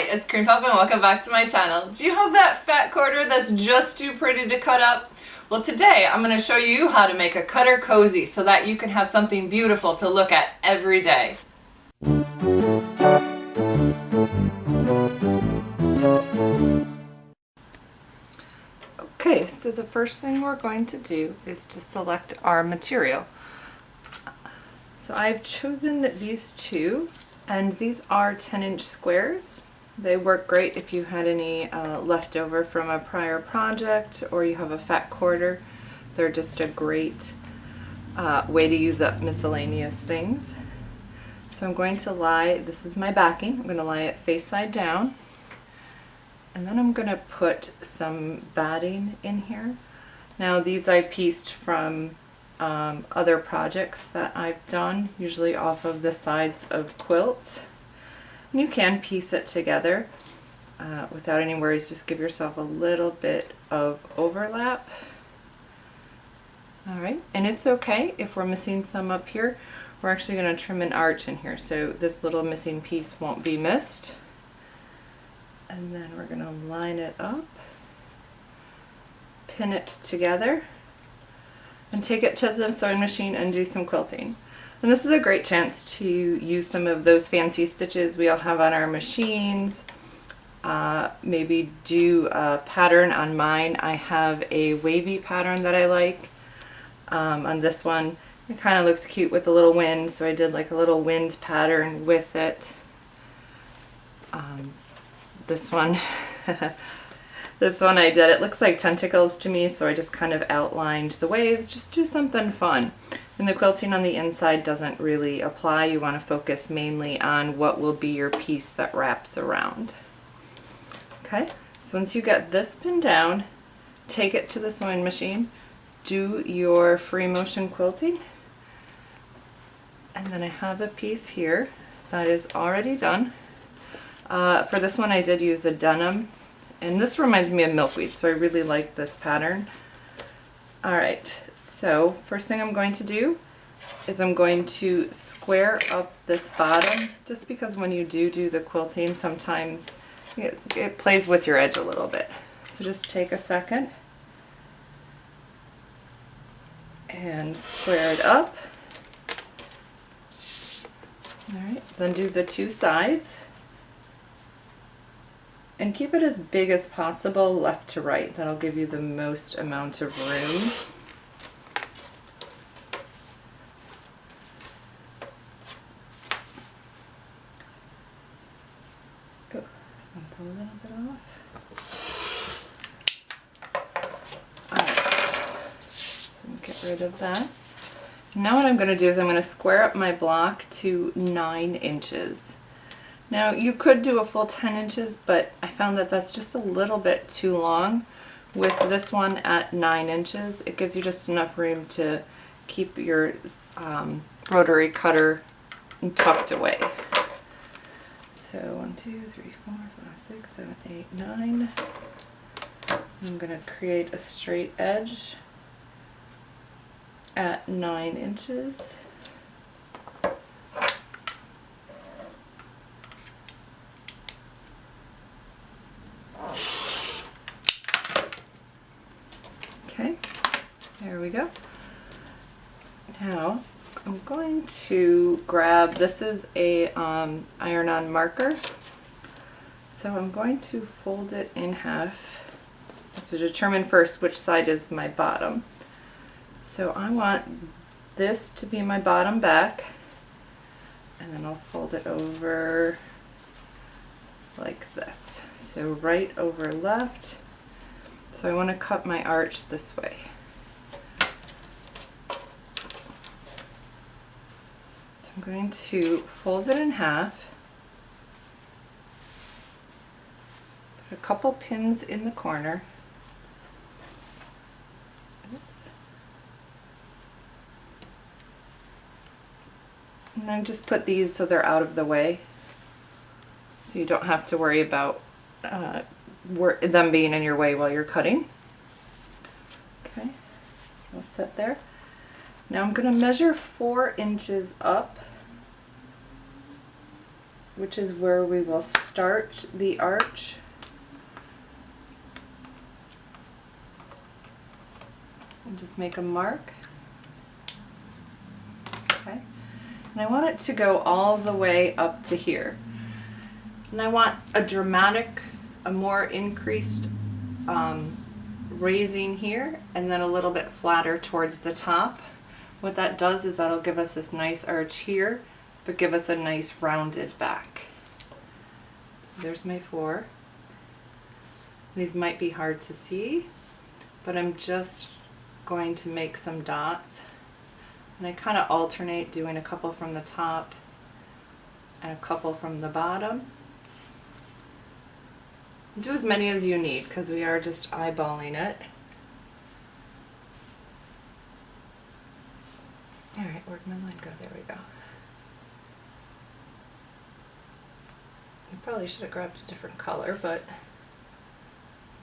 Hi, it's Kreampuff and welcome back to my channel. Do you have that fat quarter that's just too pretty to cut up? Well, today I'm going to show you how to make a cutter cozy so that you can have something beautiful to look at every day. Okay, so the first thing we're going to do is to select our material. So I've chosen these two, and these are 10-inch squares. They work great if you had any left over from a prior project or you have a fat quarter. They're just a great way to use up miscellaneous things. So I'm going to lie, this is my backing, I'm going to lie it face side down. And then I'm going to put some batting in here. Now these I pieced from other projects that I've done, usually off of the sides of quilts. And you can piece it together without any worries. Just give yourself a little bit of overlap. Alright, and it's okay if we're missing some up here. We're actually going to trim an arch in here, so this little missing piece won't be missed. And then we're going to line it up, pin it together, and take it to the sewing machine and do some quilting. And this is a great chance to use some of those fancy stitches we all have on our machines. Maybe do a pattern on mine. I have a wavy pattern that I like. On this one, it kind of looks cute with a little wind, so I did like a little wind pattern with it. This one, this one I did, it looks like tentacles to me, so I just kind of outlined the waves. Just do something fun. And the quilting on the inside doesn't really apply. You want to focus mainly on what will be your piece that wraps around. Okay, so once you get this pinned down, take it to the sewing machine, do your free motion quilting, and then I have a piece here that is already done. For this one I did use a denim, and this reminds me of milkweed, so I really like this pattern. Alright, so first thing I'm going to do is I'm going to square up this bottom, just because when you do the quilting sometimes it plays with your edge a little bit. So just take a second and square it up. Alright, then do the two sides. And keep it as big as possible left to right. That'll give you the most amount of room. Oh, this one's a little bit off. Alright, so get rid of that. Now what I'm going to do is I'm going to square up my block to 9 inches. Now you could do a full 10 inches, but I found that that's just a little bit too long. With this one at 9 inches, it gives you just enough room to keep your rotary cutter tucked away. So 1, 2, 3, 4, 5, 6, 7, 8, 9. I'm going to create a straight edge at 9 inches. Okay, there we go. Now I'm going to grab, this is a iron-on marker, so I'm going to fold it in half. I have to determine first which side is my bottom. So I want this to be my bottom back, and then I'll fold it over like this. So right over left. So I want to cut my arch this way. So I'm going to fold it in half, put a couple pins in the corner. Oops. And then just put these so they're out of the way, so you don't have to worry about them being in your way while you're cutting. Okay, so I'll set there. Now I'm going to measure 4 inches up which is where we will start the arch. And just make a mark. Okay. And I want it to go all the way up to here. And I want a more increased raising here, and then a little bit flatter towards the top. What that does is that'll give us this nice arch here, but give us a nice rounded back. So there's my 4. These might be hard to see, but I'm just going to make some dots. And I kind of alternate doing a couple from the top and a couple from the bottom. Do as many as you need because we are just eyeballing it. Alright, where'd my line go? There we go. I probably should have grabbed a different color, but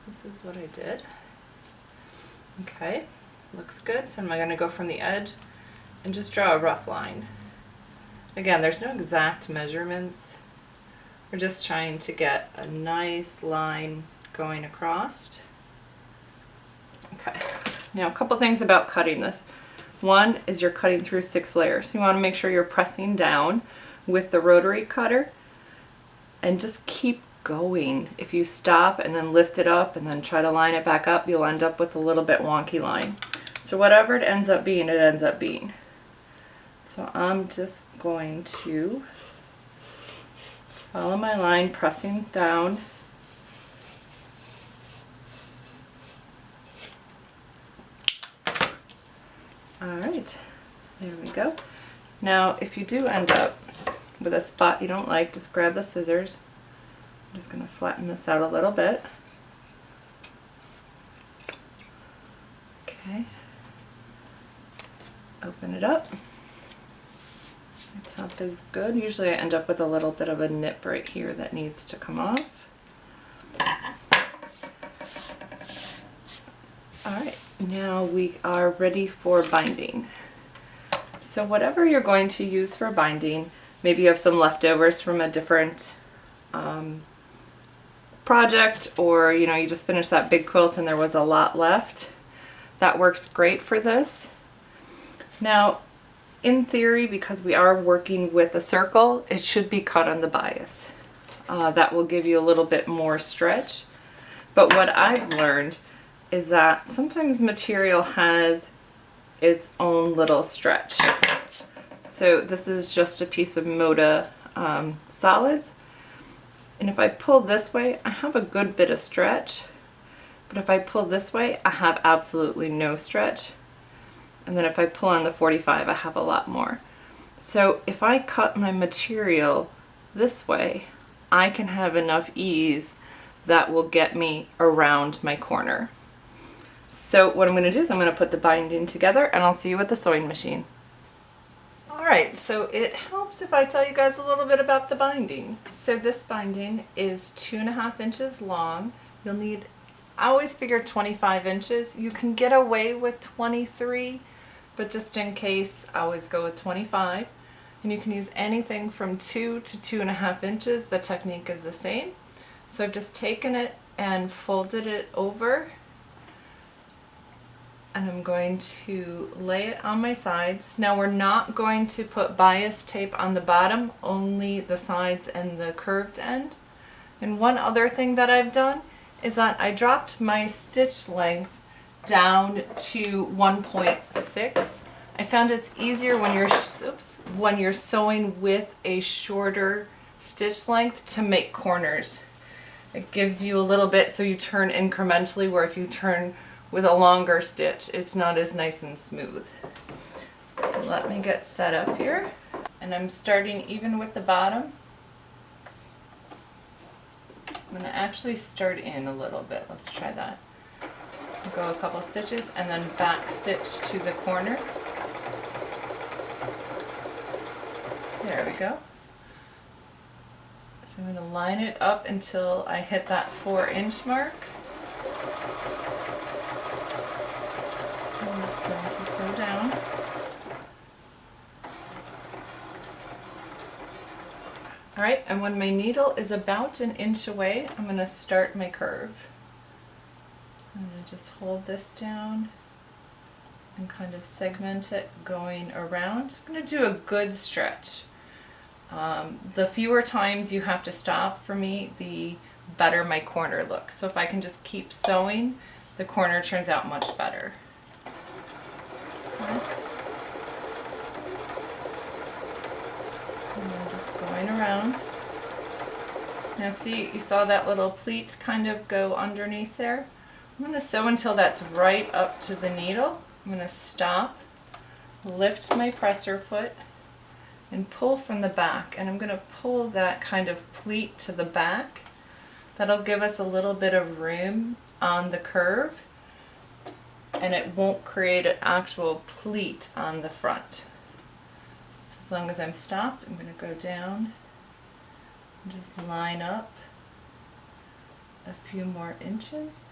this is what I did. Okay, looks good. So am I going to go from the edge and just draw a rough line. Again, there's no exact measurements. We're just trying to get a nice line going across. Okay, now a couple things about cutting this. One is you're cutting through 6 layers. You want to make sure you're pressing down with the rotary cutter and just keep going. If you stop and then lift it up and then try to line it back up, you'll end up with a little bit wonky line. So whatever it ends up being, it ends up being. So I'm just going to follow my line, pressing down. Alright, there we go. Now if you do end up with a spot you don't like, just grab the scissors. I'm just going to flatten this out a little bit. Okay. Open it up. The top is good. Usually I end up with a little bit of a nip right here that needs to come off. Alright, now we are ready for binding. So whatever you're going to use for binding, maybe you have some leftovers from a different project, or you just finished that big quilt and there was a lot left. That works great for this. Now, in theory, because we are working with a circle, it should be cut on the bias. That will give you a little bit more stretch. But what I've learned is that sometimes material has its own little stretch. So this is just a piece of Moda solids. And if I pull this way, I have a good bit of stretch. But if I pull this way, I have absolutely no stretch. And then if I pull on the 45, I have a lot more. So if I cut my material this way, I can have enough ease that will get me around my corner. So what I'm going to do is I'm going to put the binding together and I'll see you at the sewing machine. Alright, so it helps if I tell you guys a little bit about the binding. So this binding is 2.5 inches long. You'll need, I always figure 25 inches. You can get away with 23, but just in case, I always go with 25. And you can use anything from 2 to 2.5 inches. The technique is the same. So I've just taken it and folded it over. And I'm going to lay it on my sides. Now we're not going to put bias tape on the bottom, only the sides and the curved end. And one other thing that I've done is that I dropped my stitch length down to 1.6. I found it's easier when you're sewing with a shorter stitch length to make corners. It gives you a little bit so you turn incrementally, where if you turn with a longer stitch, it's not as nice and smooth. So let me get set up here. And I'm starting even with the bottom. I'm going to actually start in a little bit. Let's try that. I'll go a couple stitches and then back stitch to the corner. There we go. So I'm going to line it up until I hit that 4-inch mark. I'm just going to sew down. Alright, and when my needle is about an inch away, I'm going to start my curve. So I'm going to just hold this down and kind of segment it going around. I'm going to do a good stretch. The fewer times you have to stop for me, the better my corner looks. So if I can just keep sewing, the corner turns out much better. Okay. And then just going around. Now see, you saw that little pleat kind of go underneath there? I'm going to sew until that's right up to the needle. I'm going to stop, lift my presser foot, and pull from the back. And I'm going to pull that kind of pleat to the back. That'll give us a little bit of room on the curve, and it won't create an actual pleat on the front. So as long as I'm stopped, I'm going to go down and just line up a few more inches.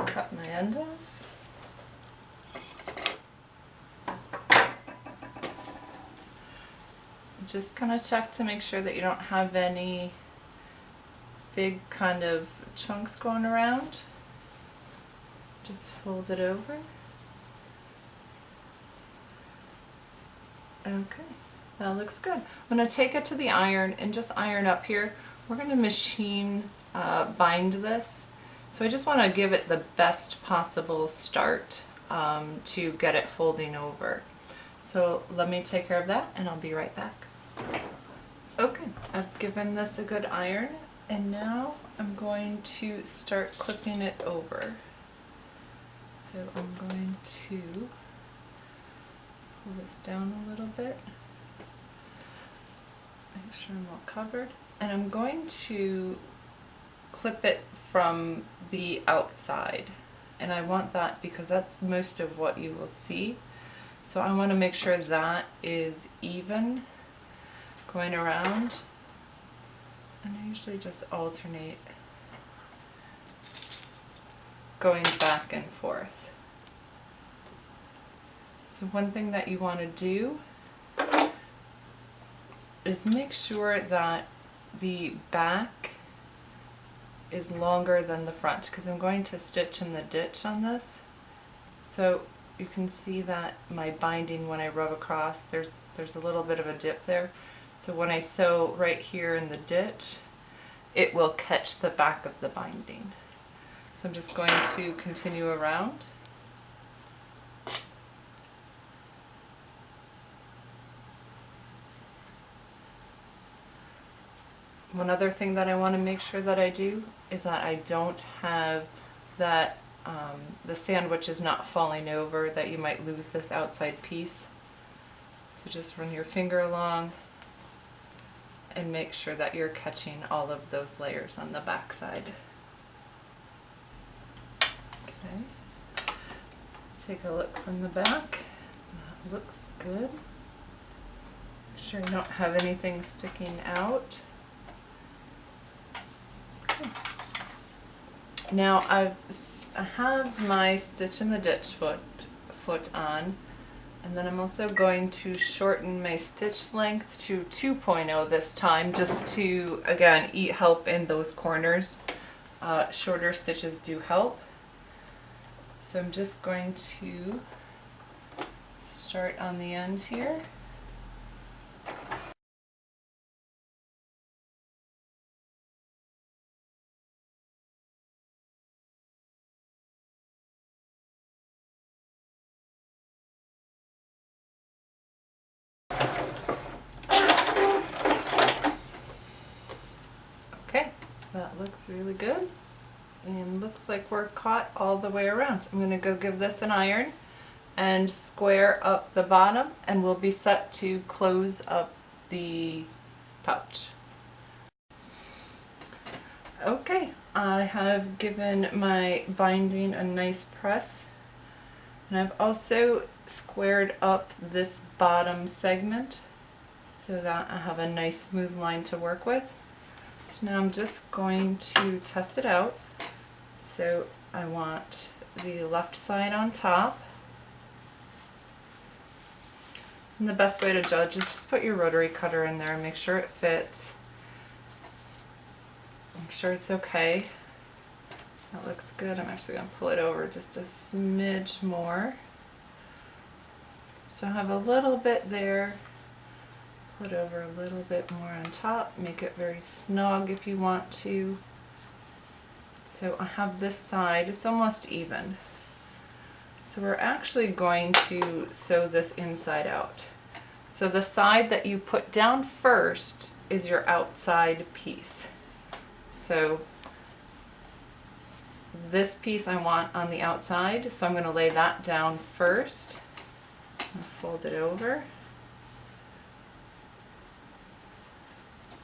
Cut my end off. Just kind of check to make sure that you don't have any big kind of chunks going around. Just fold it over. Okay, that looks good. I'm going to take it to the iron and just iron up here. We're going to machine bind this. So I just want to give it the best possible start to get it folding over. So let me take care of that and I'll be right back. Okay, I've given this a good iron and now I'm going to start clipping it over. So I'm going to pull this down a little bit, make sure I'm all covered, and I'm going to clip it from the outside, and I want that because that's most of what you will see. So I want to make sure that is even going around, and I usually just alternate going back and forth. So one thing that you want to do is make sure that the back is longer than the front, because I'm going to stitch in the ditch on this. So you can see that my binding, when I rub across, there's a little bit of a dip there. So when I sew right here in the ditch, it will catch the back of the binding. So I'm just going to continue around. One other thing that I want to make sure that I do is that I don't have that the sandwich is not falling over, that you might lose this outside piece. So just run your finger along and make sure that you're catching all of those layers on the back side. Okay. Take a look from the back. That looks good. Make sure you don't have anything sticking out. Okay. Now I have my stitch in the ditch foot on, and then I'm also going to shorten my stitch length to 2.0 this time, just to again help in those corners. Shorter stitches do help. So I'm just going to start on the end here. Okay, that looks really good. And looks like we're caught all the way around. I'm going to go give this an iron and square up the bottom, and we'll be set to close up the pouch. Okay, I have given my binding a nice press, and I've also squared up this bottom segment so that I have a nice smooth line to work with. So now I'm just going to test it out. So I want the left side on top. And the best way to judge is just put your rotary cutter in there and make sure it fits. Make sure it's okay. That looks good. I'm actually going to pull it over just a smidge more. So I have a little bit there. Put over a little bit more on top. Make it very snug if you want to. So I have this side. It's almost even. So we're actually going to sew this inside out. So the side that you put down first is your outside piece. So this piece I want on the outside, so I'm going to lay that down first. I'll fold it over.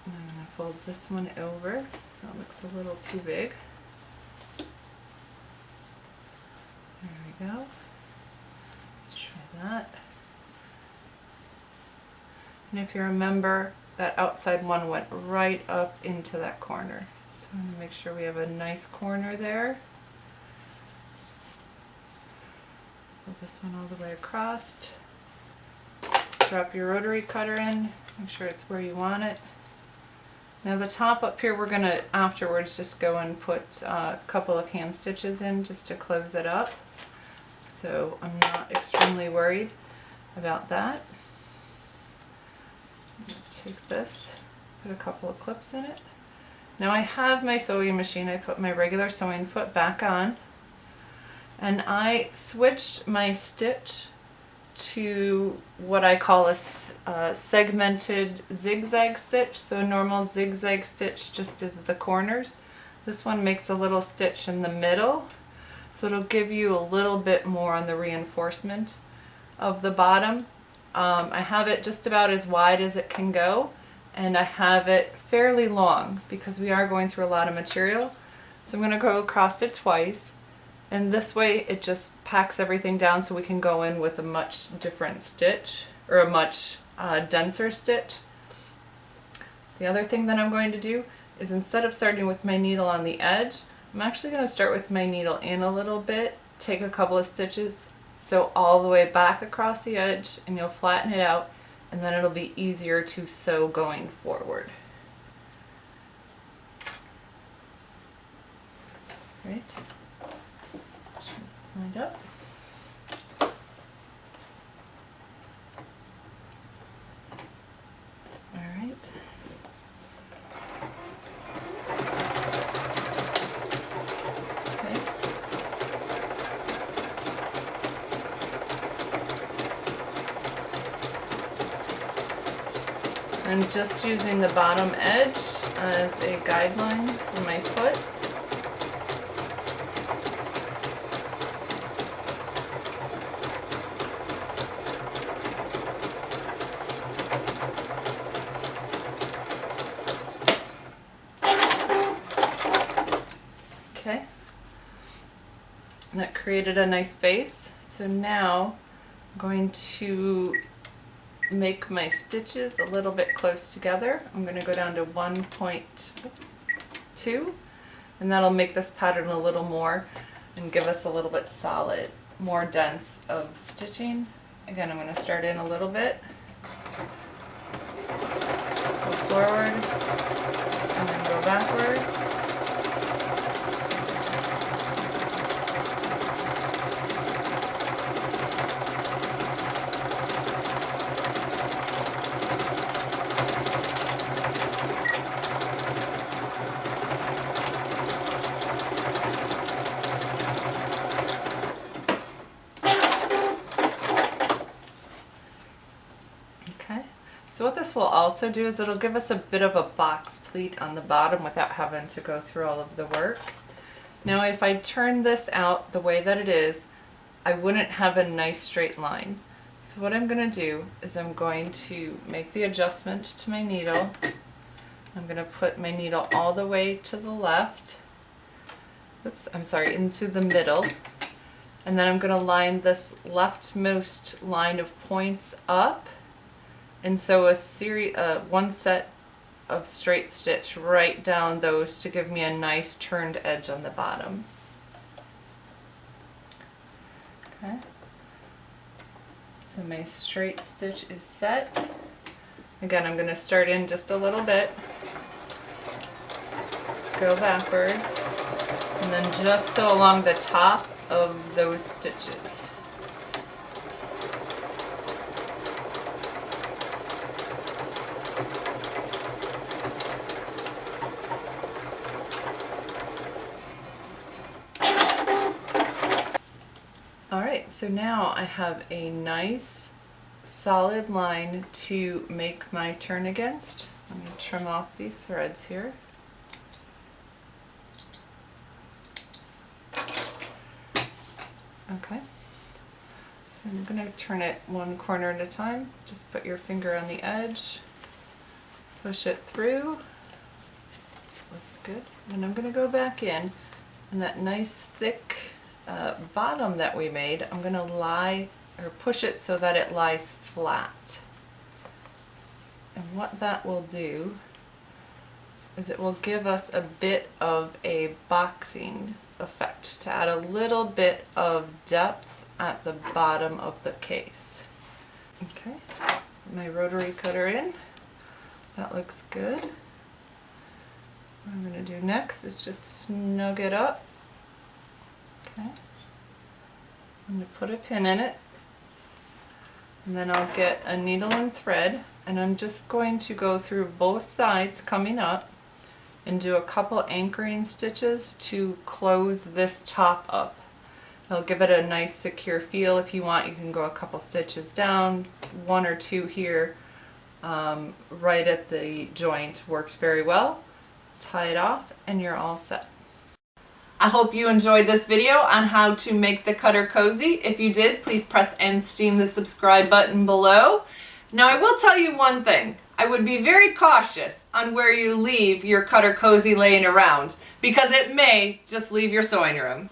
And I'm going to fold this one over. That looks a little too big. There we go. Let's try that. And if you remember, that outside one went right up into that corner. So I'm going to make sure we have a nice corner there. Pull this one all the way across. Drop your rotary cutter in. Make sure it's where you want it. Now the top up here, we're going to afterwards just go and put a couple of hand stitches in just to close it up. So I'm not extremely worried about that. Take this, put a couple of clips in it. Now I have my sewing machine. I put my regular sewing foot back on, and I switched my stitch to what I call a segmented zigzag stitch. So a normal zigzag stitch just is the corners. This one makes a little stitch in the middle, so it'll give you a little bit more on the reinforcement of the bottom. I have it just about as wide as it can go, and I have it fairly long because we are going through a lot of material. So I'm going to go across it twice, and this way it just packs everything down so we can go in with a much different stitch, or a much denser stitch. The other thing that I'm going to do is, instead of starting with my needle on the edge, I'm actually going to start with my needle in a little bit, take a couple of stitches, sew all the way back across the edge, and you'll flatten it out, and then it'll be easier to sew going forward. Right? It's lined up. All right. I'm just using the bottom edge as a guideline for my foot. Okay. And that created a nice base. So now I'm going to make my stitches a little bit close together. I'm going to go down to 1.2, and that'll make this pattern a little more and give us a little bit solid, more dense of stitching. Again, I'm going to start in a little bit, go forward, and then go backwards. So what this will also do is it'll give us a bit of a box pleat on the bottom without having to go through all of the work. Now if I turn this out the way that it is, I wouldn't have a nice straight line. So what I'm going to do is I'm going to make the adjustment to my needle. I'm going to put my needle all the way to the left. Oops, I'm sorry, into the middle. And then I'm going to line this leftmost line of points up, and sew one set of straight stitch right down those to give me a nice turned edge on the bottom. Okay. So my straight stitch is set. Again, I'm going to start in just a little bit, go backwards, and then just sew along the top of those stitches. Alright, so now I have a nice solid line to make my turn against. Let me trim off these threads here. Okay, so I'm going to turn it one corner at a time. Just put your finger on the edge, push it through. Looks good. And I'm going to go back in, and that nice thick bottom that we made, I'm going to push it so that it lies flat. And what that will do is it will give us a bit of a boxing effect to add a little bit of depth at the bottom of the case. Okay, my rotary cutter in. That looks good. What I'm going to do next is just snug it up. Okay, I'm going to put a pin in it, and then I'll get a needle and thread, and I'm just going to go through both sides coming up and do a couple anchoring stitches to close this top up. It'll give it a nice secure feel. If you want, you can go a couple stitches down, one or two here, right at the joint. Worked very well. Tie it off and you're all set. I hope you enjoyed this video on how to make the cutter cozy. If you did, please press and steam the subscribe button below. Now I will tell you one thing. I would be very cautious on where you leave your cutter cozy laying around, because it may just leave your sewing room.